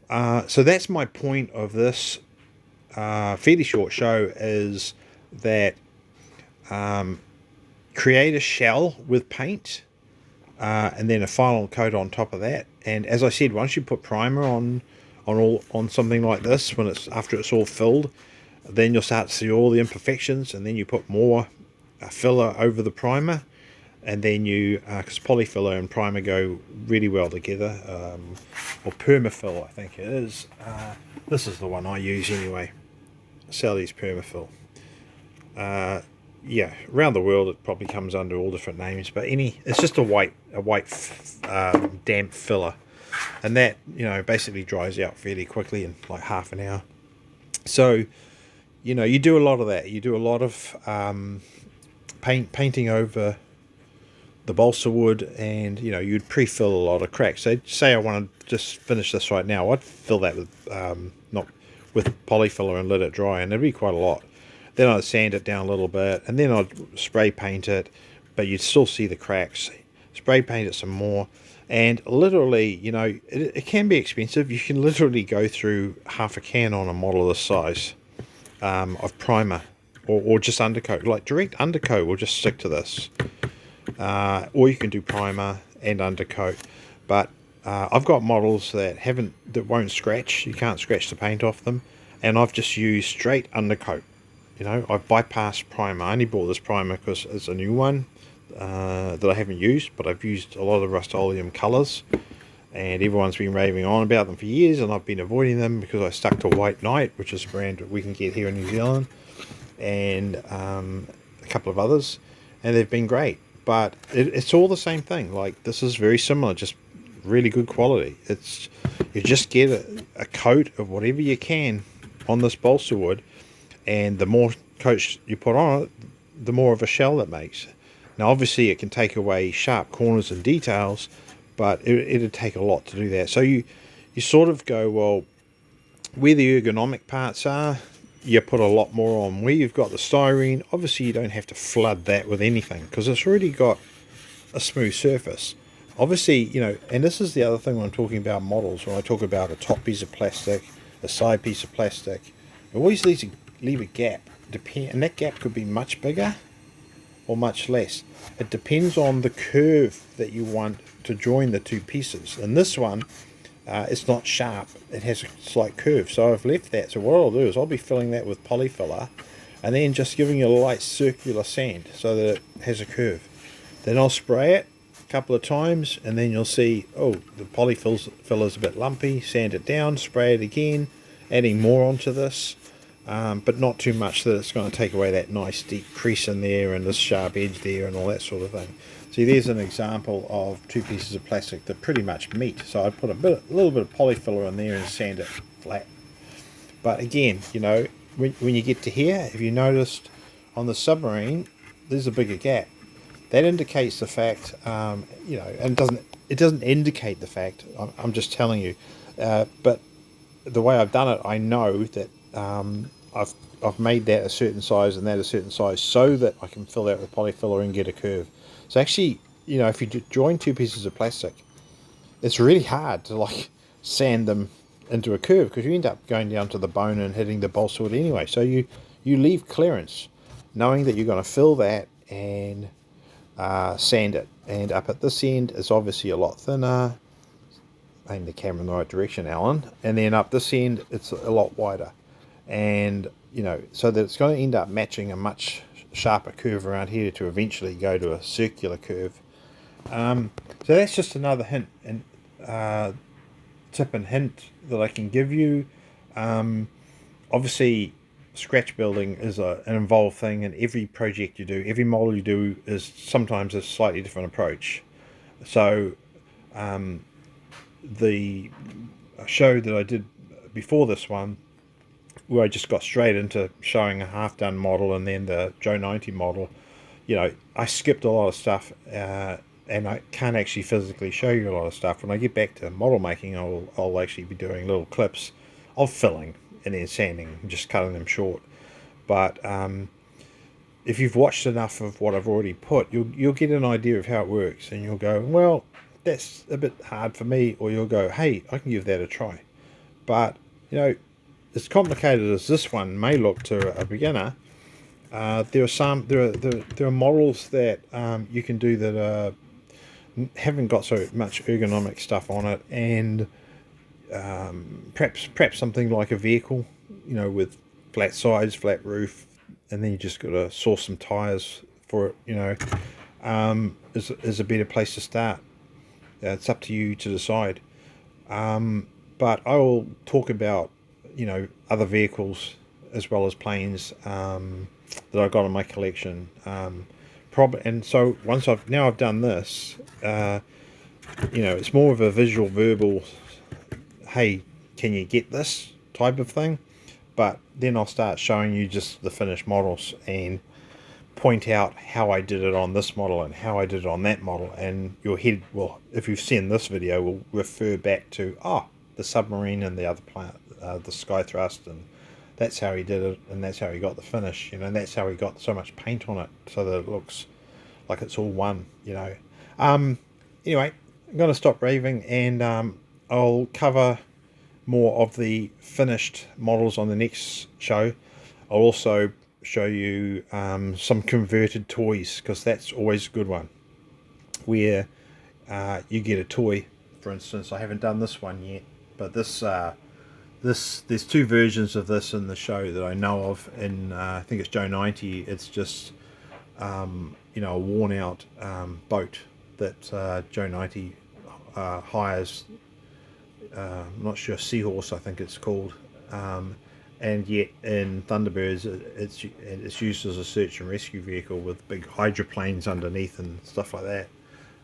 So that's my point of this fairly short show, is that create a shell with paint, and then a final coat on top of that. And as I said, once you put primer on something like this, when it's after it's all filled, then you'll start to see all the imperfections, and then you put more filler over the primer, and then you, because polyfiller and primer go really well together, or permafill I think it is. This is the one I use anyway, Sally's Permafill. Yeah, around the world it probably comes under all different names, but it's just a white damp filler, and that, basically dries out fairly quickly in like half an hour. So you do a lot of that. You do a lot of painting over the balsa wood, and you'd pre-fill a lot of cracks. So say I want to just finish this right now, I'd fill that with not with polyfiller and let it dry, and it'd be quite a lot. Then I'd sand it down a little bit, and then I'd spray paint it, but you'd still see the cracks. Spray paint it some more, and literally, it can be expensive. You can literally go through half a can on a model this size of primer, or just undercoat. Like direct undercoat will just stick to this. Or you can do primer and undercoat, but I've got models that won't scratch. You can't scratch the paint off them, and I've just used straight undercoat. I've bypassed primer. I only bought this primer because it's a new one that I haven't used, but I've used a lot of Rust-Oleum colours, and everyone's been raving on about them for years, and I've been avoiding them because I stuck to White Knight, which is a brand that we can get here in New Zealand, and a couple of others, and they've been great. But it's all the same thing. Like, this is very similar, just really good quality. You just get a coat of whatever you can on this balsa wood, and the more coats you put on it, the more of a shell it makes. Now obviously it can take away sharp corners and details, but it'd take a lot to do that. So you sort of go, well, where the ergonomic parts are, you put a lot more on. Where you've got the styrene, obviously you don't have to flood that with anything, because it's already got a smooth surface. Obviously, and this is the other thing when I'm talking about models, when I talk about a top piece of plastic, a side piece of plastic, it always leave a gap, and that gap could be much bigger or much less. It depends on the curve that you want to join the two pieces. And this one, it's not sharp, it has a slight curve, so I've left that. So what I'll do is I'll be filling that with polyfiller, and then just giving it a light circular sand so that it has a curve. Then I'll spray it a couple of times, and then you'll see, oh, the polyfiller's a bit lumpy. Sand it down, spray it again, adding more onto this, but not too much that it's going to take away that nice deep crease in there and this sharp edge there and all that sort of thing. See, there's an example of two pieces of plastic that pretty much meet. So I'd put a little bit of polyfiller in there and sand it flat. But again, when you get to here, if you noticed on the submarine, there's a bigger gap. That indicates the fact, and it doesn't indicate the fact. I'm just telling you. But the way I've done it, I know that I've made that a certain size and that a certain size so that I can fill that with polyfiller and get a curve. So actually, if you join two pieces of plastic, it's really hard to sand them into a curve, because you end up going down to the bone and hitting the balsa wood anyway. So you leave clearance, knowing that you're going to fill that and sand it. And up at this end, it's obviously a lot thinner. Aim the camera in the right direction, Alan. And then up this end, it's a lot wider. And, so that it's going to end up matching a much sharper curve around here to eventually go to a circular curve. So that's just another hint and tip and hint that I can give you. Obviously, scratch building is an involved thing, and every project you do, every model you do, is sometimes a slightly different approach. So the show that I did before this one, where I just got straight into showing a half-done model and then the Joe 90 model, I skipped a lot of stuff, and I can't actually physically show you a lot of stuff. When I get back to model making, I'll actually be doing little clips of filling and then sanding, and just cutting them short. But if you've watched enough of what I've already put, you'll get an idea of how it works, and you'll go, well, that's a bit hard for me, or you'll go, hey, I can give that a try. But, you know, as complicated as this one may look to a beginner, there are models that you can do that haven't got so much ergonomic stuff on it, and perhaps something like a vehicle, you know, with flat sides, flat roof, and then you just got to source some tires for it, you know, is a better place to start. It's up to you to decide. But I will talk about, you know, other vehicles as well as planes that I got in my collection. And so once I've done this, you know, it's more of a visual, verbal, hey, can you get this type of thing? But then I'll start showing you just the finished models and point out how I did it on this model and how I did it on that model, and your head will, if you've seen this video, will refer back to, oh, the submarine and the other planet, the Skythrust, and that's how he did it, and that's how he got the finish, you know, and that's how he got so much paint on it so that it looks like it's all one, you know. Anyway, I'm going to stop raving, and I'll cover more of the finished models on the next show. I'll also show you some converted toys, because that's always a good one, where you get a toy. For instance, I haven't done this one yet, but this there's two versions of this in the show that I know of. In I think it's Joe 90. It's just you know, a worn out boat that Joe 90 hires. I'm not sure, Seahorse I think it's called, and yet in Thunderbirds it's used as a search and rescue vehicle with big hydroplanes underneath and stuff like that.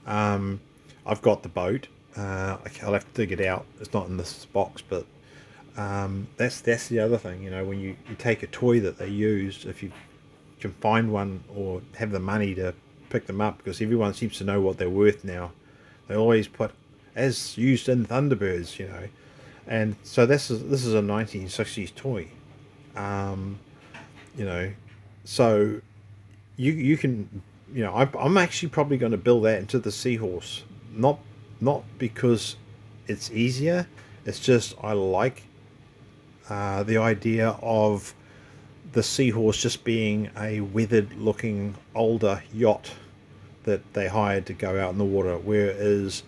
I've got the boat. I'll have to dig it out. It's not in this box, but that's the other thing, you know, when you take a toy that they used, if you can find one or have the money to pick them up, because everyone seems to know what they're worth now. They always put as used in Thunderbirds, you know, and so this is a 1960s toy, you know, so you can, you know, I'm actually probably going to build that into the Seahorse, not because it's easier, it's just I like the idea of the Seahorse just being a weathered looking older yacht that they hired to go out in the water, whereas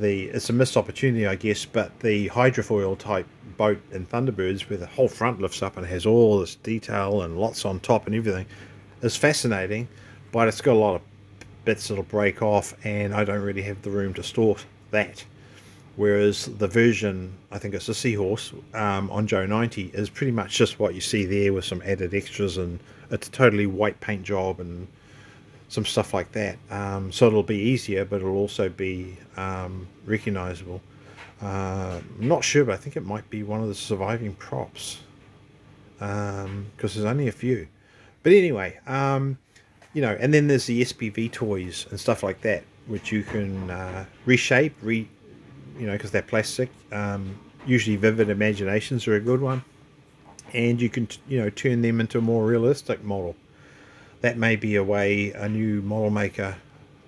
it's a missed opportunity, I guess, but the hydrofoil type boat in Thunderbirds, where the whole front lifts up and has all this detail and lots on top and everything, is fascinating, but it's got a lot of bits that'll break off, and I don't really have the room to store that. Whereas the version, I think it's a Seahorse, on Joe 90, is pretty much just what you see there with some added extras, and it's a totally white paint job and some stuff like that. So it'll be easier, but it'll also be recognizable. I'm not sure, but I think it might be one of the surviving props, because there's only a few. But anyway, you know, and then there's the SPV toys and stuff like that, which you can reshape, you know, because they're plastic. Usually Vivid Imaginations are a good one, and you can, you know, turn them into a more realistic model. That may be a way a new model maker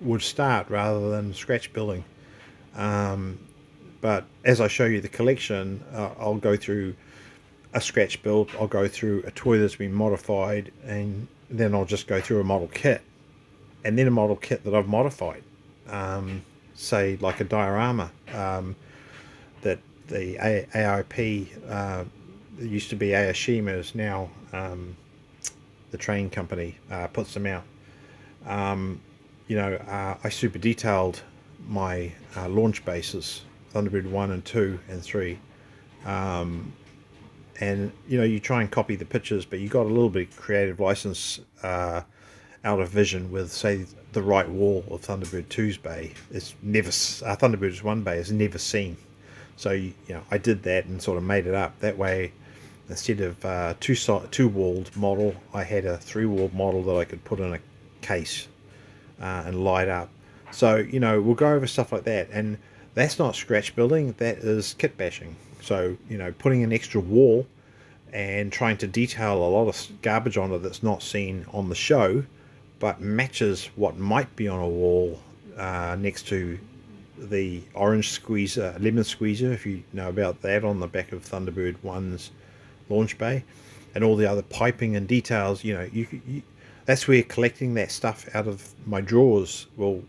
would start rather than scratch building. But as I show you the collection, I'll go through a scratch build, I'll go through a toy that's been modified, and then I'll just go through a model kit, and then a model kit that I've modified. Say like a diorama that the AIP, that used to be Aoshima, is now the train company, puts them out. You know, I super detailed my launch bases, Thunderbird 1 and 2 and 3, and you know, you try and copy the pictures, but you got a little bit of creative license out of Vision with, say, the right wall of Thunderbird 2's bay. It's never, Thunderbird 1 bay is never seen. So you know, I did that and sort of made it up that way. Instead of two walled model, I had a 3-walled model that I could put in a case and light up. So, you know, we'll go over stuff like that, and that's not scratch building, that is kit bashing. So, you know, putting an extra wall and trying to detail a lot of garbage on it that's not seen on the show, but matches what might be on a wall next to the orange squeezer, lemon squeezer, if you know about that, on the back of Thunderbird 1's launch bay, and all the other piping and details. You know, that's where collecting that stuff out of my drawers, well,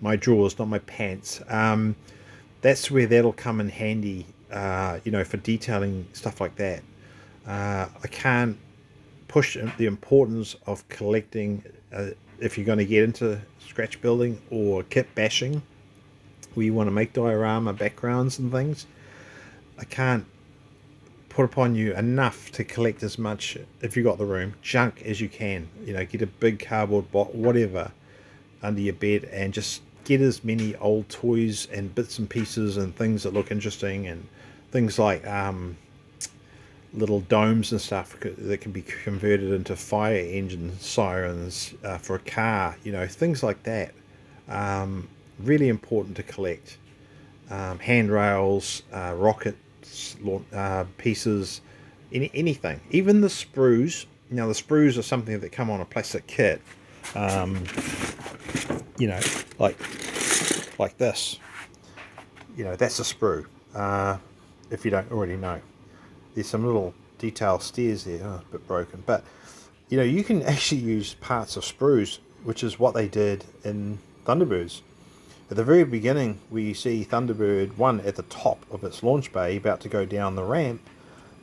my drawers, not my pants, that's where that'll come in handy, you know, for detailing stuff like that. I can't push the importance of collecting, if you're going to get into scratch building or kit bashing, where you want to make diorama backgrounds and things. I can't put upon you enough to collect as much, if you got the room, junk as you can. You know, get a big cardboard box, whatever, under your bed, and just get as many old toys and bits and pieces and things that look interesting, and things like little domes and stuff that can be converted into fire engine sirens for a car. You know, things like that. Really important to collect. Handrails, rockets, pieces, anything. Even the sprues. Now, the sprues are something that come on a plastic kit. You know, like this. You know, that's a sprue. If you don't already know, there's some little detail stairs there. Oh, a bit broken, but you know, you can actually use parts of sprues, which is what they did in Thunderbirds. At the very beginning, we see Thunderbird 1 at the top of its launch bay, about to go down the ramp.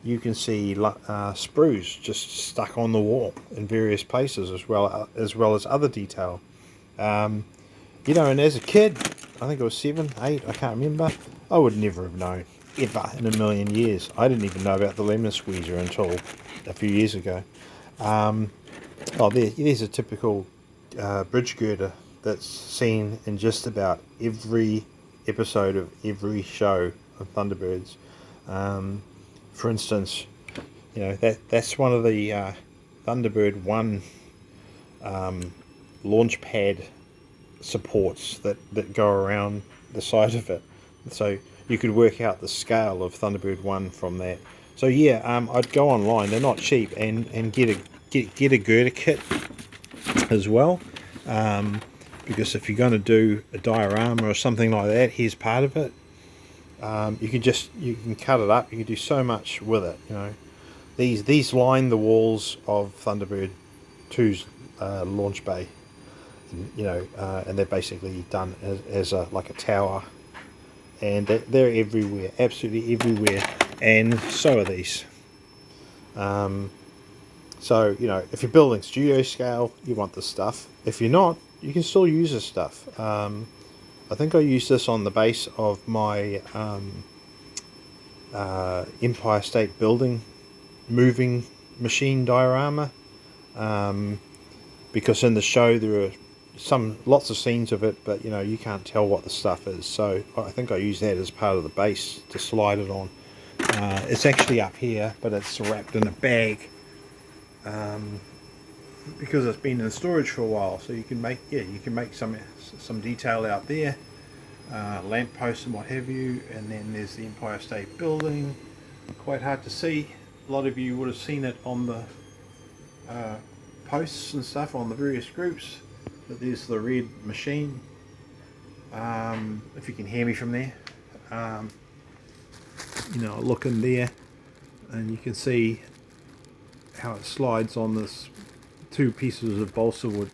You can see sprues just stuck on the wall in various places, as well as other detail. You know, and as a kid, I think it was 7, 8, I can't remember, I would never have known, ever in a million years. I didn't even know about the lemon squeezer until a few years ago. Oh, there's a typical bridge girder that's seen in just about every episode of every show of Thunderbirds. For instance, you know, that's one of the Thunderbird 1 launch pad supports that go around the side of it, so you could work out the scale of Thunderbird 1 from that. So yeah, I'd go online, they're not cheap, and get a girder kit as well, because if you're going to do a diorama or something like that, here's part of it. You can cut it up, you can do so much with it. You know, these line the walls of Thunderbird 2's launch bay. You know, and they're basically done as like a tower, and they're everywhere, absolutely everywhere, and so are these. So you know, if you're building studio scale, you want this stuff. If you're not, you can still use this stuff. I think I used this on the base of my Empire State Building moving machine diorama, because in the show there are lots of scenes of it, but you know, you can't tell what the stuff is, so I think I use that as part of the base to slide it on. It's actually up here, but it's wrapped in a bag, because it's been in storage for a while. So you can make some detail out there, lampposts and what have you, and then there's the Empire State Building. Quite hard to see. A lot of you would have seen it on the posts and stuff on the various groups. But there's the red machine, if you can hear me from there. You know, look in there and you can see how it slides on this 2 pieces of balsa wood